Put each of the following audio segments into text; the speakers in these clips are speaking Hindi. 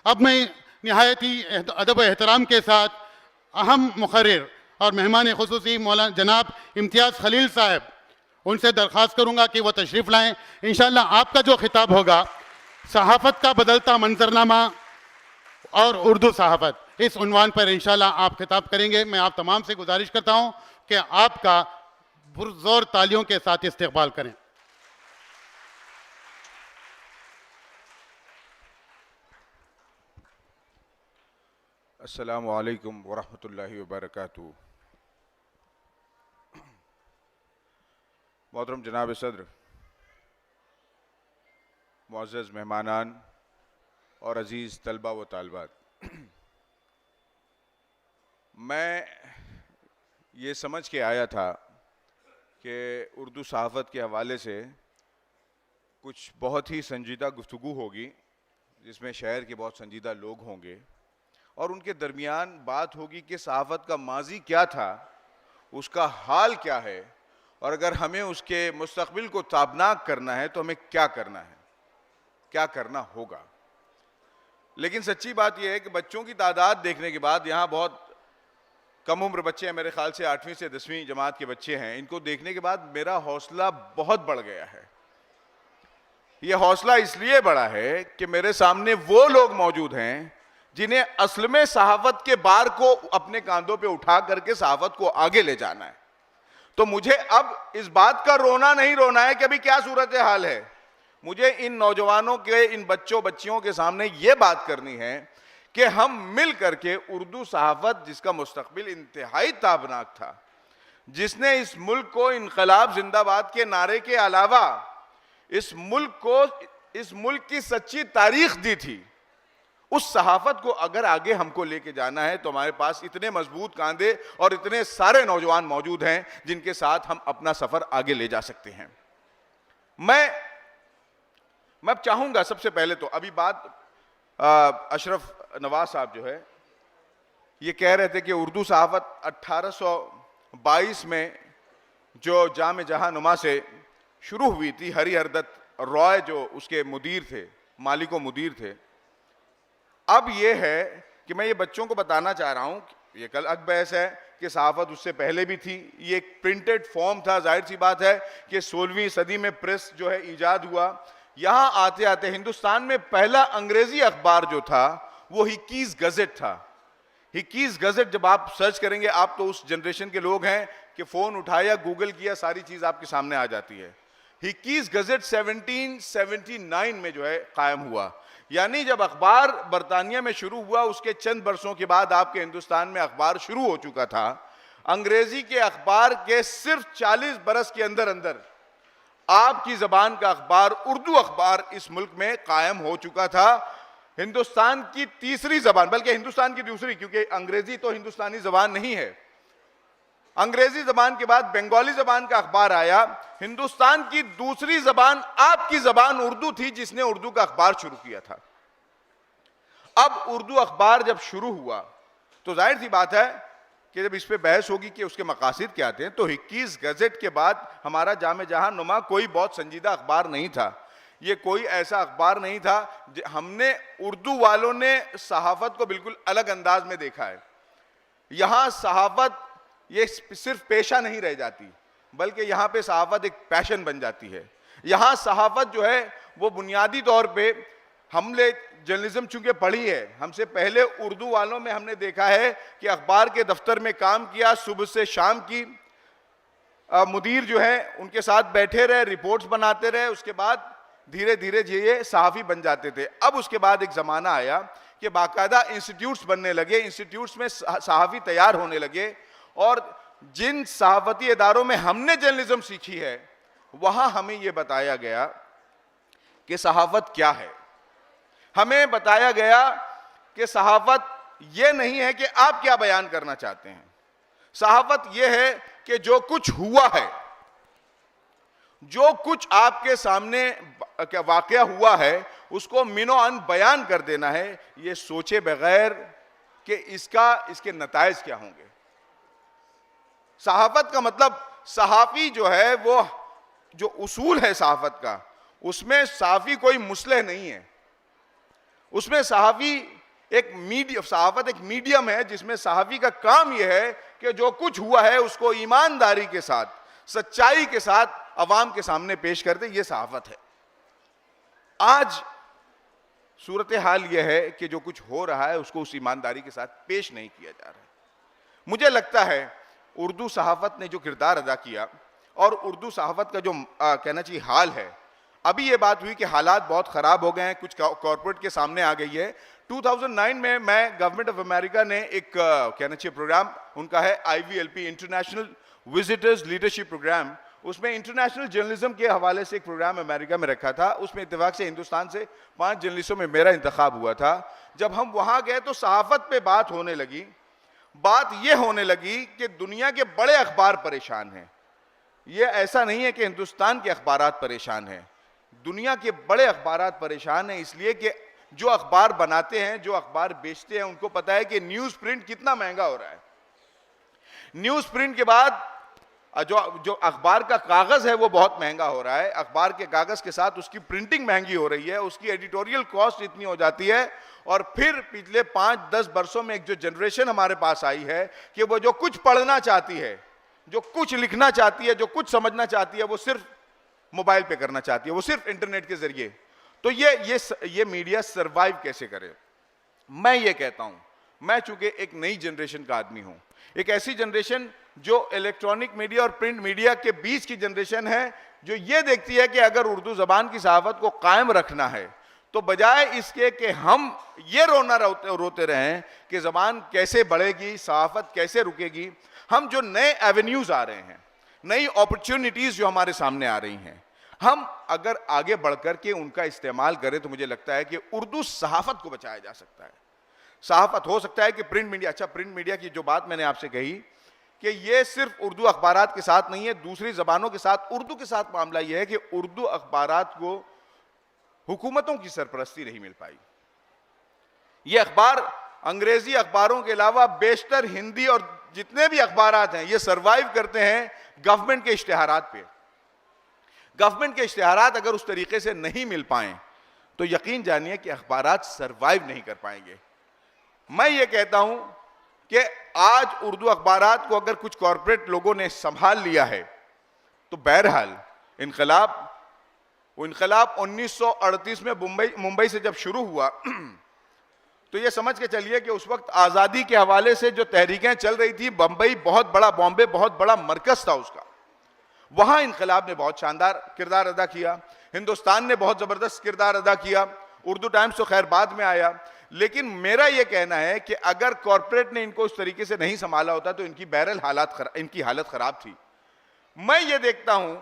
अब मैं नहायत ही अदब व एहतराम के साथ अहम मुकर्रिर और मेहमान खुसूसी मौलाना जनाब इम्तियाज़ खलील साहब, उनसे दरख्वास्त करूँगा कि वह तशरीफ़ लाएँ। इंशाअल्लाह आपका जो खिताब होगा सहाफ़त का बदलता मंजरनामा और उर्दू सहाफ़त, इस उन्वान पर इंशाअल्लाह आप खिताब करेंगे। मैं आप तमाम से गुजारिश करता हूँ कि आपका पुरज़ोर तालियों के साथ इस्तकबाल करें। अस्सलामु अलैकुम वरहमतुल्लाहि वबरकातुहू। मोहतरम जनाब सदर, मुअज़्ज़ज़ मेहमानान और अज़ीज़ तलबा व तालिबात, मैं ये समझ के आया था कि उर्दू सहाफ़त के हवाले से कुछ बहुत ही संजीदा गुफ्तगू होगी, जिसमें शहर के बहुत संजीदा लोग होंगे और उनके दरमियान बात होगी कि सहाफ़त का माजी क्या था, उसका हाल क्या है, और अगर हमें उसके मुस्तक़बिल को ताबनाक करना है तो हमें क्या करना है, क्या करना होगा। लेकिन सच्ची बात यह है कि बच्चों की तादाद देखने के बाद, यहाँ बहुत कम उम्र बच्चे हैं, मेरे ख्याल से 8वीं से 10वीं जमात के बच्चे हैं, इनको देखने के बाद मेरा हौसला बहुत बढ़ गया है। यह हौसला इसलिए बढ़ा है कि मेरे सामने वो लोग मौजूद हैं जिन्हें असल में सहाफ़त के बार को अपने कांधों पे उठा करके सहाफ़त को आगे ले जाना है। तो मुझे अब इस बात का रोना नहीं रोना है कि अभी क्या सूरत हाल है। मुझे इन नौजवानों के, इन बच्चों बच्चियों के सामने ये बात करनी है कि हम मिल करके उर्दू सहाफ़त, जिसका मुस्तक़बिल इंतहाई ताबनाक था, जिसने इस मुल्क को इनकलाब जिंदाबाद के नारे के अलावा इस मुल्क को, इस मुल्क की सच्ची तारीख दी थी, उस सहाफ़त को अगर आगे हमको लेके जाना है तो हमारे पास इतने मजबूत कांधे और इतने सारे नौजवान मौजूद हैं जिनके साथ हम अपना सफ़र आगे ले जा सकते हैं। मैं चाहूँगा सबसे पहले तो, अभी बात अशरफ नवाज साहब जो है ये कह रहे थे कि उर्दू सहाफ़त 1822 में जो जाम जहां नुमा से शुरू हुई थी, हरिहरदत्त रॉय जो उसके मुदीर थे, मालिक व मुदीर थे। अब ये है कि मैं ये बच्चों को बताना चाह रहा हूँ, ये कल अकबहस है कि सहाफ़त उससे पहले भी थी, ये एक प्रिंटेड फॉर्म था। जाहिर सी बात है कि 16वीं सदी में प्रेस जो है ईजाद हुआ। यहाँ आते आते हिंदुस्तान में पहला अंग्रेजी अखबार जो था वो हिकीज़ गज़ेट था। हिकीज़ गज़ेट जब आप सर्च करेंगे, आप तो उस जनरेशन के लोग हैं कि फ़ोन उठाया, गूगल किया, सारी चीज़ आपके सामने आ जाती है। हिकीज़ गज़ेट 1779 में जो है कायम हुआ, यानी जब अखबार बरतानिया में शुरू हुआ उसके चंद बरसों के बाद आपके हिंदुस्तान में अखबार शुरू हो चुका था। अंग्रेजी के अखबार के सिर्फ 40 बरस के अंदर अंदर आपकी जबान का अखबार, उर्दू अखबार इस मुल्क में कायम हो चुका था। हिंदुस्तान की तीसरी जबान, बल्कि हिंदुस्तान की दूसरी, क्योंकि अंग्रेजी तो हिंदुस्तानी जबान नहीं है। अंग्रेजी जबान के बाद बंगाली जबान का अखबार आया। हिंदुस्तान की दूसरी जबान आपकी जबान उर्दू थी, जिसने उर्दू का अखबार शुरू किया था। अब उर्दू अखबार जब शुरू हुआ तो जाहिर सी बात है कि जब इस पे बहस होगी कि उसके मकासद क्या थे, तो हिकीज़ गज़ेट के बाद हमारा जाम जहां नुमा कोई बहुत संजीदा अखबार नहीं था। ये कोई ऐसा अखबार नहीं था। हमने उर्दू वालों ने सहाफ़त को बिल्कुल अलग अंदाज में देखा है। यहाँ सहाफ़त ये सिर्फ पेशा नहीं रह जाती, बल्कि यहाँ पे सहाफ़त एक पैशन बन जाती है। यहाँ सहाफ़त जो है वो बुनियादी तौर पे, हमने जर्नलिज्म चूंकि पढ़ी है, हमसे पहले उर्दू वालों में हमने देखा है कि अखबार के दफ्तर में काम किया, सुबह से शाम की मुदीर जो है उनके साथ बैठे रहे, रिपोर्ट्स बनाते रहे, उसके बाद धीरे धीरे ये सहाफ़ी बन जाते थे। अब उसके बाद एक ज़माना आया कि बाकायदा इंस्टीट्यूट्स बनने लगे, इंस्टीट्यूट्स में सहाफ़ी तैयार होने लगे, और जिन सहाफ़ती इदारों में हमने जर्नलिज्म सीखी है वहां हमें यह बताया गया कि सहाफ़त क्या है। हमें बताया गया कि सहाफ़त यह नहीं है कि आप क्या बयान करना चाहते हैं। सहाफ़त यह है कि जो कुछ हुआ है, जो कुछ आपके सामने क्या वाक़या हुआ है, उसको मिनो अन बयान कर देना है, ये सोचे बगैर कि इसके नताइज क्या होंगे। सहाफ़त का मतलब, सहाफ़ी जो है वो जो उसूल है सहाफ़त का, उसमें सहाफ़ी कोई मुस्लिह नहीं है। उसमें सहावत एक मीडियम है जिसमें सहाफ़ी का काम यह है कि जो कुछ हुआ है उसको ईमानदारी के साथ, सच्चाई के साथ अवाम के सामने पेश कर दे। यह सहाफत है। आज सूरत हाल यह है कि जो कुछ हो रहा है उसको उस ईमानदारी के साथ पेश नहीं किया जा रहा है। मुझे लगता है उर्दू सहाफत ने जो किरदार अदा किया और उर्दू सहाफत का जो कहना चाहिए हाल है, अभी ये बात हुई कि हालात बहुत ख़राब हो गए हैं, कुछ कॉरपोरेट के सामने आ गई है। 2009 में मैं गवर्नमेंट ऑफ अमेरिका ने एक कहना चाहिए प्रोग्राम उनका है IVLP, international visitors leadership programme, उसमें इंटरनेशनल जर्नलिज्म के हवाले से एक प्रोग्राम अमेरिका में रखा था। उसमें इत्तेफाक से हिंदुस्तान से 5 जर्नलिस्टों में मेरा इंतखाब हुआ था। जब हम वहाँ गए तो सहाफत पे बात होने लगी। बात यह होने लगी कि दुनिया के बड़े अखबार परेशान हैं। यह ऐसा नहीं है कि हिंदुस्तान के अखबारात परेशान हैं, दुनिया के बड़े अखबारात परेशान हैं, इसलिए कि जो अखबार बनाते हैं, जो अखबार बेचते हैं, उनको पता है कि न्यूज़ प्रिंट कितना महंगा हो रहा है। न्यूज़ प्रिंट के बाद जो अखबार का कागज़ है वो बहुत महंगा हो रहा है। अखबार के कागज़ के साथ उसकी प्रिंटिंग महंगी हो रही है, उसकी एडिटोरियल कॉस्ट इतनी हो जाती है। और फिर पिछले 5-10 वर्षों में एक जो जनरेशन हमारे पास आई है कि वो जो कुछ पढ़ना चाहती है, जो कुछ लिखना चाहती है, जो कुछ समझना चाहती है, वो सिर्फ मोबाइल पे करना चाहती है, वो सिर्फ इंटरनेट के जरिए। तो ये मीडिया सरवाइव कैसे करे? मैं ये कहता हूं, मैं चूंकि एक नई जनरेशन का आदमी हूं, एक ऐसी जनरेशन जो इलेक्ट्रॉनिक मीडिया और प्रिंट मीडिया के बीच की जनरेशन है, जो ये देखती है कि अगर उर्दू जबान की सहाफत को कायम रखना है तो बजाय इसके कि हम ये रोते रहें कि जबान कैसे बढ़ेगी, सहाफत कैसे रुकेगी, हम जो नए एवेन्यूज आ रहे हैं, नई अपॉर्चुनिटीज जो हमारे सामने आ रही हैं, हम अगर आगे बढ़कर के उनका इस्तेमाल करें तो मुझे लगता है कि उर्दू सहाफत को बचाया जा सकता है। सहाफत हो सकता है कि प्रिंट मीडिया, अच्छा प्रिंट मीडिया की जो बात मैंने आपसे कही कि ये सिर्फ उर्दू अखबारात के साथ नहीं है, दूसरी जबानों के साथ, उर्दू के साथ मामला यह है कि उर्दू अखबारात को हुकूमतों की सरपरस्ती नहीं मिल पाई। ये अखबार अंग्रेजी अखबारों के अलावा बेशतर हिंदी और जितने भी अखबारात हैं ये सरवाइव करते हैं गवर्नमेंट के इश्तिहारात पे। गवर्नमेंट के इश्तिहारात अगर उस तरीके से नहीं मिल पाए तो यकीन जानिए कि अखबारात सरवाइव नहीं कर पाएंगे। मैं ये कहता हूं कि आज उर्दू अखबारात को अगर कुछ कॉरपोरेट लोगों ने संभाल लिया है तो बहरहाल इनकलाब 1938 में मुंबई से जब शुरू हुआ तो ये समझ के चलिए कि उस वक्त आज़ादी के हवाले से जो तहरीकें चल रही थी, बॉम्बे बहुत बड़ा मरकज था उसका। वहां इनकलाब ने बहुत शानदार किरदार अदा किया, हिंदुस्तान ने बहुत ज़बरदस्त किरदार अदा किया, उर्दू टाइम्स तो खैर बाद में आया। लेकिन मेरा यह कहना है कि अगर कॉरपोरेट ने इनको उस तरीके से नहीं संभाला होता तो इनकी हालत खराब थी। मैं ये देखता हूं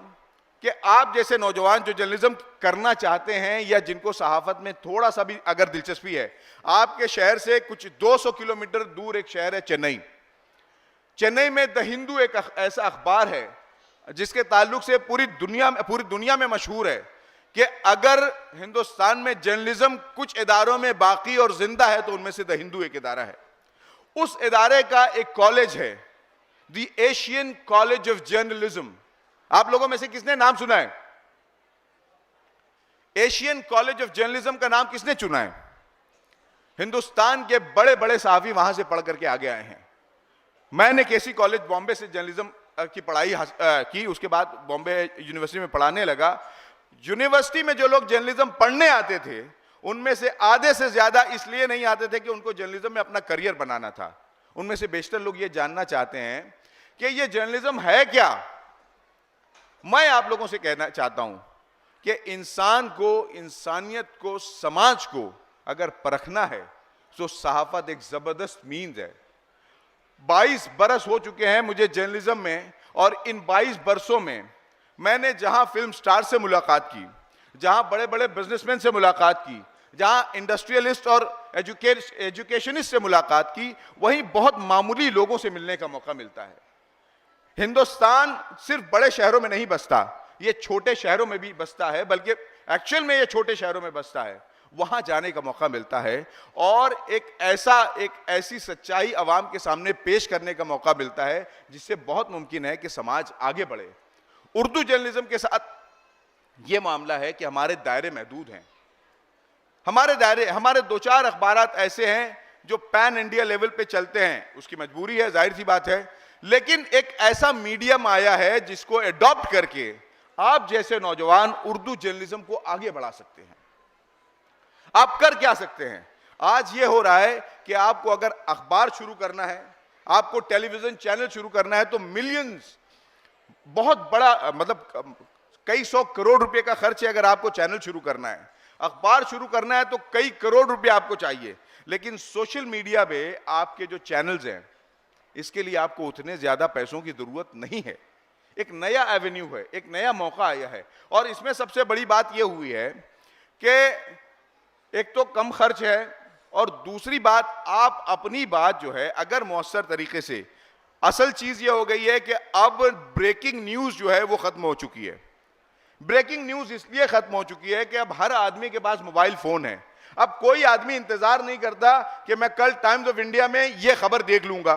कि आप जैसे नौजवान जो जर्नलिज्म करना चाहते हैं या जिनको सहाफत में थोड़ा सा भी अगर दिलचस्पी है, आपके शहर से कुछ 200 किलोमीटर दूर एक शहर है चेन्नई। चेन्नई में द हिंदू एक ऐसा अखबार है जिसके ताल्लुक से पूरी दुनिया में मशहूर है कि अगर हिंदुस्तान में जर्नलिज्म कुछ इदारों में बाकी और जिंदा है तो उनमें से द हिंदू एक इदारा है। उस इदारे का एक कॉलेज है, the Asian college of journalism. आप लोगों में से किसने नाम सुना है? एशियन कॉलेज ऑफ जर्नलिज्म का नाम किसने चुना है? हिंदुस्तान के बड़े बड़े सहाफी वहां से पढ़ करके आगे आए हैं। मैंने केसी कॉलेज बॉम्बे से जर्नलिज्म की पढ़ाई की, उसके बाद बॉम्बे यूनिवर्सिटी में पढ़ाने लगा। यूनिवर्सिटी में जो लोग जर्नलिज्म पढ़ने आते थे उनमें से आधे से ज्यादा इसलिए नहीं आते थे कि उनको जर्नलिज्म में अपना करियर बनाना था। उनमें से बेशतर लोग ये जानना चाहते हैं कि ये जर्नलिज्म है क्या। मैं आप लोगों से कहना चाहता हूं कि इंसान को, इंसानियत को, समाज को अगर परखना है तो सहाफत एक जबरदस्त मीन्स है। 22 बरस हो चुके हैं मुझे जर्नलिज्म में, और इन 22 बरसों में मैंने जहां फिल्म स्टार से मुलाकात की, जहां बड़े बड़े बिजनेसमैन से मुलाकात की, जहां इंडस्ट्रियलिस्ट और एजुकेशनिस्ट से मुलाकात की, वहीं बहुत मामूली लोगों से मिलने का मौका मिलता है। हिंदुस्तान सिर्फ बड़े शहरों में नहीं बसता, ये छोटे शहरों में भी बसता है, बल्कि एक्चुअल में ये छोटे शहरों में बसता है। वहां जाने का मौका मिलता है और एक ऐसी सच्चाई अवाम के सामने पेश करने का मौका मिलता है जिससे बहुत मुमकिन है कि समाज आगे बढ़े। उर्दू जर्नलिज्म के साथ ये मामला है कि हमारे दायरे महदूद हैं। हमारे दायरे, हमारे 2-4 अखबारात ऐसे हैं जो पैन इंडिया लेवल पे चलते हैं, उसकी मजबूरी है, जाहिर सी बात है, लेकिन एक ऐसा मीडियम आया है जिसको एडॉप्ट करके आप जैसे नौजवान उर्दू जर्नलिज्म को आगे बढ़ा सकते हैं। आप कर क्या सकते हैं? आज ये हो रहा है कि आपको अगर अखबार शुरू करना है, आपको टेलीविजन चैनल शुरू करना है, तो मिलियंस, बहुत बड़ा, मतलब कई 100 करोड़ रुपए का खर्च है अगर आपको चैनल शुरू करना है। अखबार शुरू करना है तो कई करोड़ रुपए आपको चाहिए। लेकिन सोशल मीडिया पे आपके जो चैनल्स हैं, इसके लिए आपको उतने ज्यादा पैसों की जरूरत नहीं है। एक नया एवेन्यू है, एक नया मौका आया है, और इसमें सबसे बड़ी बात यह हुई है कि एक तो कम खर्च है, और दूसरी बात, आप अपनी बात जो है अगर मौसर तरीके से, असल चीज ये हो गई है कि अब ब्रेकिंग न्यूज जो है वो खत्म हो चुकी है। ब्रेकिंग न्यूज इसलिए खत्म हो चुकी है कि अब हर आदमी के पास मोबाइल फोन है। अब कोई आदमी इंतजार नहीं करता कि मैं कल टाइम्स ऑफ इंडिया में ये खबर देख लूंगा,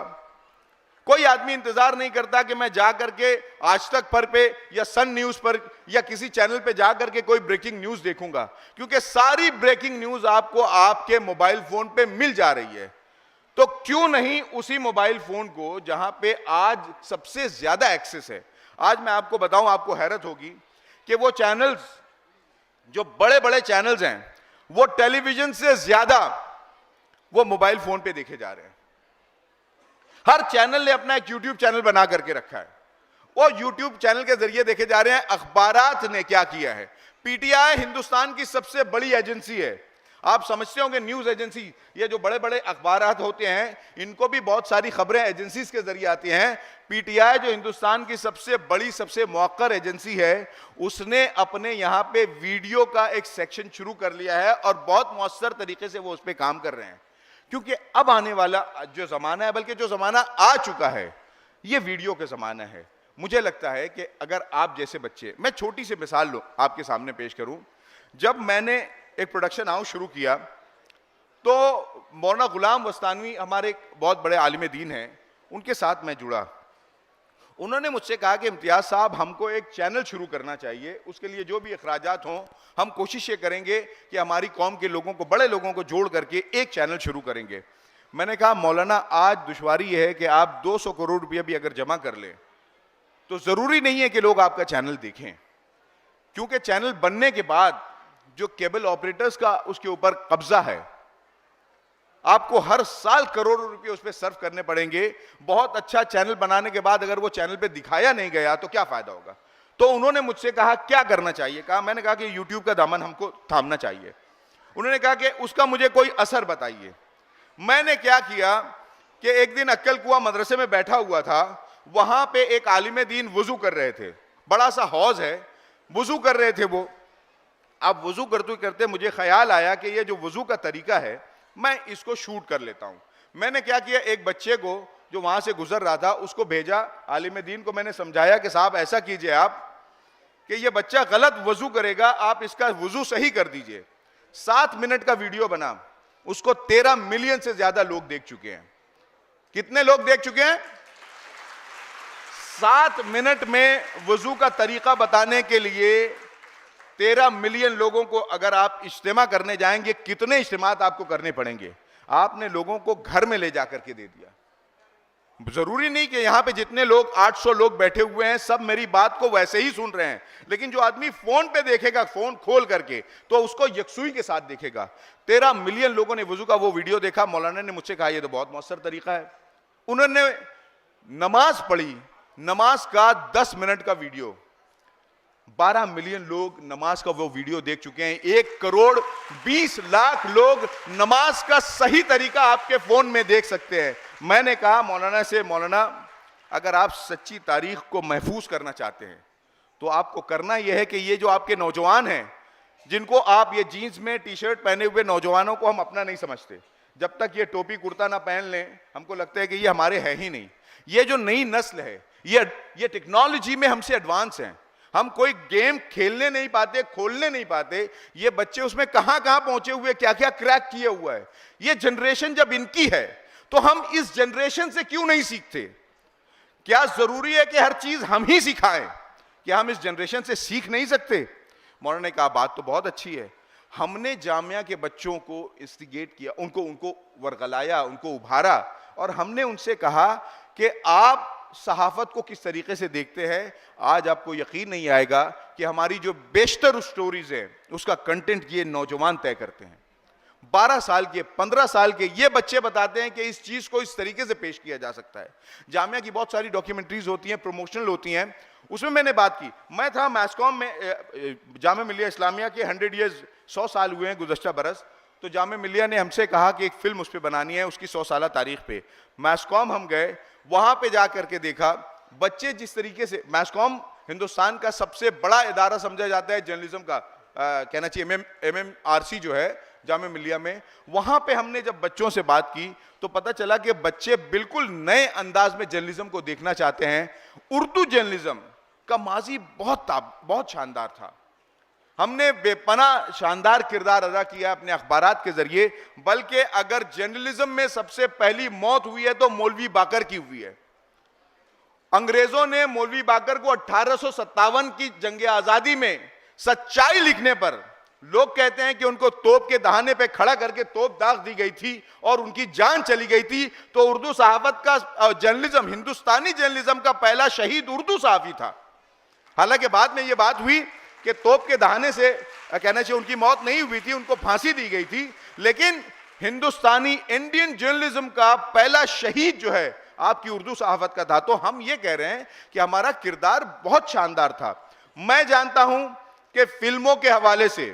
कोई आदमी इंतजार नहीं करता कि मैं जा करके आज तक पर पे या सन न्यूज पर या किसी चैनल पे जा करके कोई ब्रेकिंग न्यूज देखूंगा, क्योंकि सारी ब्रेकिंग न्यूज आपको आपके मोबाइल फोन पे मिल जा रही है। तो क्यों नहीं उसी मोबाइल फोन को जहां पे आज सबसे ज्यादा एक्सेस है। आज मैं आपको बताऊं, आपको हैरत होगी कि वो चैनल्स, जो बड़े बड़े चैनल्स हैं, वो टेलीविजन से ज्यादा वो मोबाइल फोन पे देखे जा रहे हैं। हर चैनल ने अपना एक यूट्यूब चैनल बना करके रखा है, वो यूट्यूब चैनल के जरिए देखे जा रहे हैं। अखबारात ने क्या किया है, पीटीआई हिंदुस्तान की सबसे बड़ी एजेंसी है। आप समझते होंगे न्यूज एजेंसी, ये जो बड़े बड़े अखबारात होते हैं, इनको भी बहुत सारी खबरें एजेंसीज के जरिए आती हैं। पीटीआई जो हिंदुस्तान की सबसे बड़ी, सबसे मौकर एजेंसी है, उसने अपने यहां पे वीडियो का एक सेक्शन शुरू कर लिया है, और बहुत मौसर तरीके से वो उस पर काम कर रहे हैं। क्योंकि अब आने वाला जो जमाना है, बल्कि जो जमाना आ चुका है, ये वीडियो का जमाना है। मुझे लगता है कि अगर आप जैसे बच्चे, मैं छोटी सी मिसाल लो आपके सामने पेश करूं, जब मैंने एक प्रोडक्शन हाउस शुरू किया तो मौलाना गुलाम वस्तानवी हमारे एक बहुत बड़े आलिम दीन हैं, उनके साथ मैं जुड़ा। उन्होंने मुझसे कहा कि इम्तियाज साहब, हमको एक चैनल शुरू करना चाहिए, उसके लिए जो भी अखराजात हों हम कोशिश ये करेंगे कि हमारी कौम के लोगों को, बड़े लोगों को जोड़ करके एक चैनल शुरू करेंगे। मैंने कहा मौलाना, आज दुश्वारी यह है कि आप 200 करोड़ रुपया भी अगर जमा कर लें तो जरूरी नहीं है कि लोग आपका चैनल देखें, क्योंकि चैनल बनने के बाद जो केबल ऑपरेटर्स का उसके ऊपर कब्जा है, आपको हर साल करोड़ों रुपए उस पर सर्व करने पड़ेंगे। बहुत अच्छा चैनल बनाने के बाद अगर वो चैनल पे दिखाया नहीं गया तो क्या फायदा होगा। तो उन्होंने मुझसे कहा क्या करना चाहिए, मैंने कहा कि यूट्यूब का दामन हमको थामना चाहिए। उन्होंने कहा कि उसका मुझे कोई असर बताइए। मैंने क्या किया कि एक दिन अक्कल कुआं मदरसे में बैठा हुआ था, वहां पे एक आलिम दीन वुजू कर रहे थे, बड़ा सा हौज है, वुजू कर रहे थे वो। अब वुजू करते करते मुझे ख्याल आया कि ये जो वुजू का तरीका है, मैं इसको शूट कर लेता हूं। मैंने क्या किया, एक बच्चे को जो वहां से गुजर रहा था उसको भेजा, आलिम दीन को मैंने समझाया कि साहब ऐसा कीजिए आप कि ये बच्चा गलत वजू करेगा, आप इसका वजू सही कर दीजिए। 7 मिनट का वीडियो बना, उसको 13 मिलियन से ज्यादा लोग देख चुके हैं। कितने लोग देख चुके हैं? 7 मिनट में वजू का तरीका बताने के लिए 13 मिलियन लोगों को अगर आप इज्तिमा करने जाएंगे, कितने इज्तिमात आपको करने पड़ेंगे। आपने लोगों को घर में ले जाकर के दे दिया। जरूरी नहीं कि यहां पे जितने लोग 800 लोग बैठे हुए हैं सब मेरी बात को वैसे ही सुन रहे हैं, लेकिन जो आदमी फोन पे देखेगा, फोन खोल करके, तो उसको यकसुई के साथ देखेगा। 13 मिलियन लोगों ने वजू का वो वीडियो देखा। मौलाना ने मुझसे कहा ये तो बहुत मौसर तरीका है। उन्होंने नमाज पढ़ी, नमाज का 10 मिनट का वीडियो, 12 मिलियन लोग नमाज का वो वीडियो देख चुके हैं। 1 करोड़ 20 लाख लोग नमाज का सही तरीका आपके फोन में देख सकते हैं। मैंने कहा मौलाना से, मौलाना अगर आप सच्ची तारीख को महफूज करना चाहते हैं तो आपको करना यह है कि ये जो आपके नौजवान हैं, जिनको आप ये जीन्स में टी शर्ट पहने हुए नौजवानों को हम अपना नहीं समझते, जब तक ये टोपी कुर्ता ना पहन लें हमको लगता है कि ये हमारे है ही नहीं। ये जो नई नस्ल है, ये टेक्नोलॉजी में हमसे एडवांस हैं। हम कोई गेम खेलने नहीं पाते, खोलने नहीं पाते, ये बच्चे उसमें कहां कहां पहुंचे हुए, क्या क्या क्रैक किया हुआ है। ये जनरेशन जब इनकी है तो हम इस जनरेशन से क्यों नहीं सीखते? क्या जरूरी है कि हर चीज हम ही सिखाएं? क्या हम इस जनरेशन से सीख नहीं सकते? मौलाना ने कहा बात तो बहुत अच्छी है, हमने जामिया के बच्चों को इंस्टिगेट किया, उनको उनको वर्गलाया, उनको उभारा, और हमने उनसे कहा कि आप सहाफत को किस तरीके से देखते हैं। आज आपको यकीन नहीं आएगा कि हमारी जो बेशतर स्टोरीज है उसका कंटेंट ये नौजवान तय करते हैं। 12 साल के, 15 साल के ये बच्चे बताते हैं कि इस चीज को इस तरीके से पेश किया जा सकता है। जामिया की बहुत सारी डॉक्यूमेंट्रीज होती हैं, प्रमोशनल होती हैं, उसमें मैंने बात की। मैं था मैस्कॉम में, जामिया मिलिया इस्लामिया के 100 ईयर्स, 100 साल हुए हैं गुज़श्ता बरस, तो जामिया मिलिया ने हमसे कहा कि एक फिल्म उस पर बनानी है उसकी 100 साल तारीख पे। मैस्कॉम हम गए, वहां पे जा करके देखा बच्चे जिस तरीके से, मैस्कॉम हिंदुस्तान का सबसे बड़ा इदारा समझा जाता है जर्नलिज्म का, कहना चाहिए MMRC जो है जामिया मिलिया में। वहां पे हमने जब बच्चों से बात की तो पता चला कि बच्चे बिल्कुल नए अंदाज में जर्नलिज्म को देखना चाहते हैं। उर्दू जर्नलिज्म का माजी बहुत शानदार था। हमने बेपनाह शानदार किरदार अदा किया अपने अखबारात के जरिए, बल्कि अगर जर्नलिज्म में सबसे पहली मौत हुई है तो मौलवी बाकर की हुई है। अंग्रेजों ने मौलवी बाकर को 1857 की जंग आजादी में सच्चाई लिखने पर, लोग कहते हैं कि उनको तोप के दहाने पे खड़ा करके तोप दाग दी गई थी और उनकी जान चली गई थी। तो उर्दू सहाफत का जर्नलिज्म, हिंदुस्तानी जर्नलिज्म का पहला शहीद उर्दू सहाफी था। हालांकि बाद में यह बात हुई कि तोप के दहाने से, कहना चाहिए उनकी मौत नहीं हुई थी, उनको फांसी दी गई थी, लेकिन हिंदुस्तानी इंडियन जर्नलिज्म का पहला शहीद जो है आपकी उर्दू सहाफत का था। तो हम ये कह रहे हैं कि हमारा किरदार बहुत शानदार था। मैं जानता हूं कि फिल्मों के हवाले से,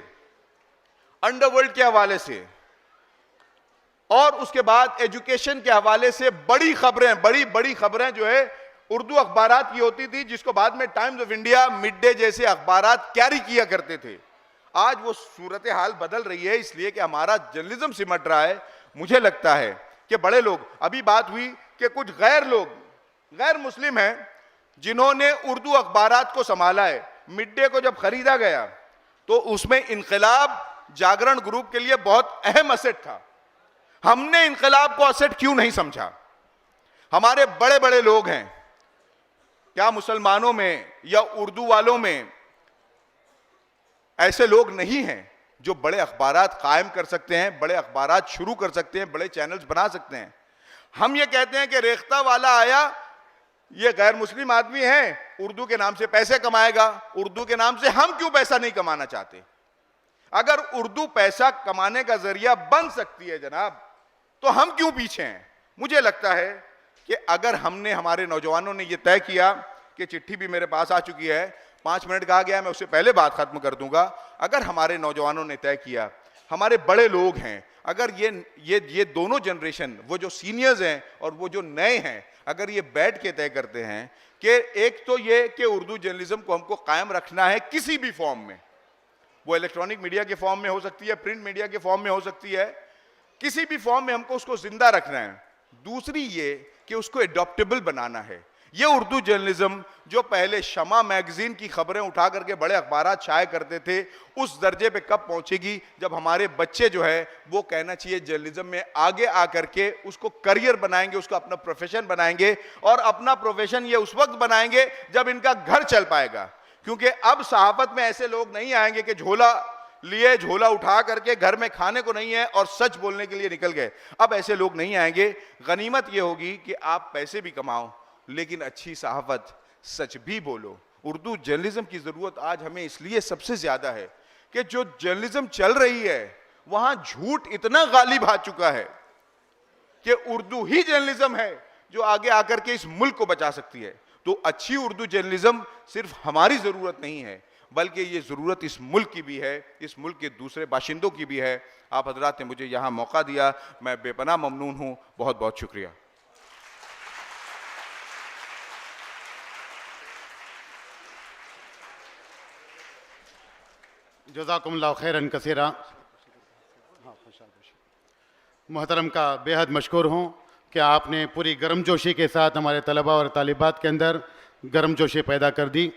अंडरवर्ल्ड के हवाले से और उसके बाद एजुकेशन के हवाले से बड़ी खबरें जो है उर्दू अखबारात की होती थी, जिसको बाद में times of India, mid day जैसे अखबारात कैरी किया करते थे। आज वो सूरत हाल बदल रही है, इसलिए कि हमारा जर्नलिज्म सिमट रहा है। मुझे लगता है कि बड़े लोग, अभी बात हुई कि कुछ गैर मुस्लिम हैं जिन्होंने उर्दू अखबारात को संभाला है। मिड डे को जब खरीदा गया तो उसमें इनकलाब जागरण ग्रुप के लिए बहुत अहम असेट था। हमने इनकलाब को असेट क्यों नहीं समझा? हमारे बड़े बड़े लोग हैं, क्या मुसलमानों में या उर्दू वालों में ऐसे लोग नहीं हैं जो बड़े अखबारात कायम कर सकते हैं, बड़े अखबारात शुरू कर सकते हैं, बड़े चैनल्स बना सकते हैं? हम ये कहते हैं कि रेख्ता वाला आया, ये गैर मुस्लिम आदमी है, उर्दू के नाम से पैसे कमाएगा। उर्दू के नाम से हम क्यों पैसा नहीं कमाना चाहते? अगर उर्दू पैसा कमाने का जरिया बन सकती है जनाब, तो हम क्यों पीछे हैं? मुझे लगता है कि अगर हमने, हमारे नौजवानों ने यह तय किया, कि चिट्ठी भी मेरे पास आ चुकी है, 5 मिनट कहा गया है, मैं उससे पहले बात खत्म कर दूंगा। अगर हमारे नौजवानों ने तय किया, हमारे बड़े लोग हैं, अगर ये दोनों जनरेशन, वो जो सीनियर्स हैं और वो जो नए हैं, अगर ये बैठ के तय करते हैं कि एक तो ये कि उर्दू जर्नलिज्म को हमको कायम रखना है किसी भी फॉर्म में, वो इलेक्ट्रॉनिक मीडिया के फॉर्म में हो सकती है, प्रिंट मीडिया के फॉर्म में हो सकती है, किसी भी फॉर्म में हमको उसको जिंदा रखना है। दूसरी ये कि उसको एडॉप्टेबल बनाना है। ये उर्दू जर्नलिज्म जो पहले शमा मैगजीन की खबरें उठा करके बड़े अखबारात शाये करते थे, उस दर्जे पे कब पहुंचेगी जब हमारे बच्चे जो है वो, कहना चाहिए, जर्नलिज्म में आगे आकर के उसको करियर बनाएंगे, उसको अपना प्रोफेशन बनाएंगे। और अपना प्रोफेशन ये उस वक्त बनाएंगे जब इनका घर चल पाएगा, क्योंकि अब सहाफत में ऐसे लोग नहीं आएंगे कि झोला उठा करके घर में खाने को नहीं है और सच बोलने के लिए निकल गए। अब ऐसे लोग नहीं आएंगे। गनीमत यह होगी कि आप पैसे भी कमाओ लेकिन अच्छी सहाफत, सच भी बोलो। उर्दू जर्नलिज्म की जरूरत आज हमें इसलिए सबसे ज्यादा है कि जो जर्नलिज्म चल रही है वहां झूठ इतना गालिब आ चुका है कि उर्दू ही जर्नलिज्म है जो आगे आकर के इस मुल्क को बचा सकती है। तो अच्छी उर्दू जर्नलिज्म सिर्फ हमारी जरूरत नहीं है, बल्कि ये जरूरत इस मुल्क की भी है, इस मुल्क के दूसरे बाशिंदों की भी है। आप हजरात ने मुझे यहाँ मौका दिया, मैं बेपनाह ममनून हूँ। बहुत बहुत शुक्रिया। जज़ाकुमुल्लाह खैरन कसीरा। मोहतरम का बेहद मशकूर हूँ कि आपने पूरी गर्मजोशी के साथ हमारे तलबा और तालिबात के अंदर गर्मजोशी पैदा कर दी।